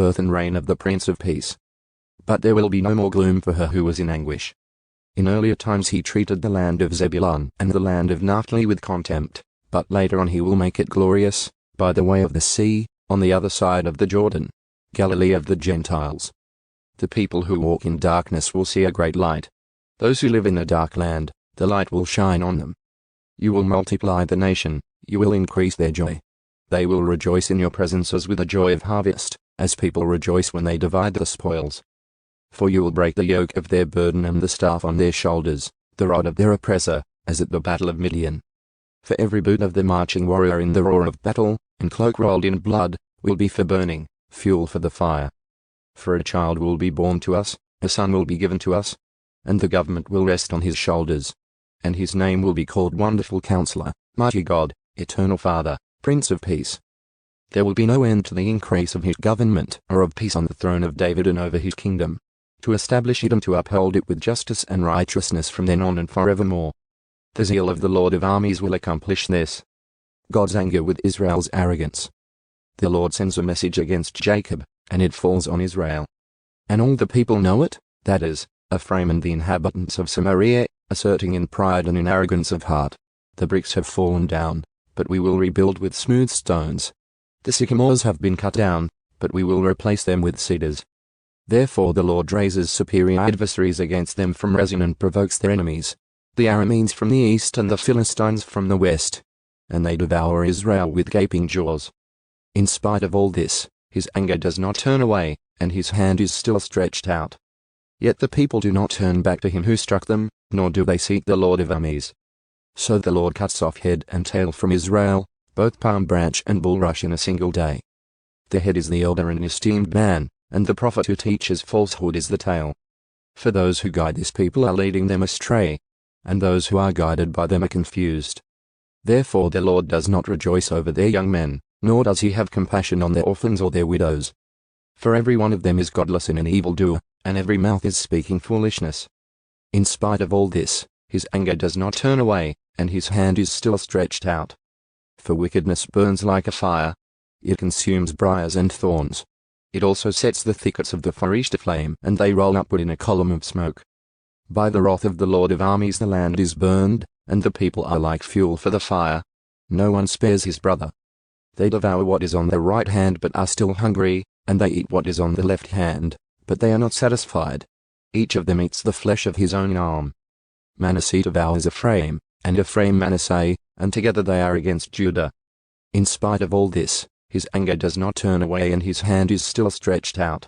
birth and reign of the Prince of Peace. But there will be no more gloom for her who was in anguish. In earlier times he treated the land of Zebulun and the land of Naphtali with contempt, but later on he will make it glorious, by the way of the sea, on the other side of the Jordan, Galilee of the Gentiles. The people who walk in darkness will see a great light. Those who live in a dark land, the light will shine on them. You will multiply the nation, you will increase their joy. They will rejoice in your presence as with the joy of harvest, as people rejoice when they divide the spoils. For you will break the yoke of their burden and the staff on their shoulders, the rod of their oppressor, as at the battle of Midian. For every boot of the marching warrior in the roar of battle, and cloak rolled in blood, will be for burning, fuel for the fire. For a child will be born to us, a son will be given to us, and the government will rest on his shoulders. And his name will be called Wonderful Counselor, Mighty God, Eternal Father, Prince of Peace. There will be no end to the increase of his government or of peace on the throne of David and over his kingdom, to establish it and to uphold it with justice and righteousness from then on and forevermore. The zeal of the Lord of armies will accomplish this. God's anger with Israel's arrogance. The Lord sends a message against Jacob, and it falls on Israel. And all the people know it, that is, Ephraim and the inhabitants of Samaria, asserting in pride and in arrogance of heart, the bricks have fallen down, but we will rebuild with smooth stones. The sycamores have been cut down, but we will replace them with cedars. Therefore the Lord raises superior adversaries against them from Rezin and provokes their enemies, the Arameans from the east and the Philistines from the west, and they devour Israel with gaping jaws. In spite of all this, his anger does not turn away, and his hand is still stretched out. Yet the people do not turn back to him who struck them, nor do they seek the Lord of armies. So the Lord cuts off head and tail from Israel, both palm branch and bulrush in a single day. The head is the elder and esteemed man, and the prophet who teaches falsehood is the tail. For those who guide this people are leading them astray, and those who are guided by them are confused. Therefore the Lord does not rejoice over their young men, nor does he have compassion on their orphans or their widows. For every one of them is godless and an evildoer, and every mouth is speaking foolishness. In spite of all this, his anger does not turn away, and his hand is still stretched out. For wickedness burns like a fire. It consumes briars and thorns. It also sets the thickets of the forest aflame, and they roll upward in a column of smoke. By the wrath of the Lord of armies the land is burned, and the people are like fuel for the fire. No one spares his brother. They devour what is on their right hand but are still hungry, and they eat what is on the left hand, but they are not satisfied. Each of them eats the flesh of his own arm. Manasseh devours Ephraim, and Ephraim Manasseh, and together they are against Judah. In spite of all this, his anger does not turn away and his hand is still stretched out.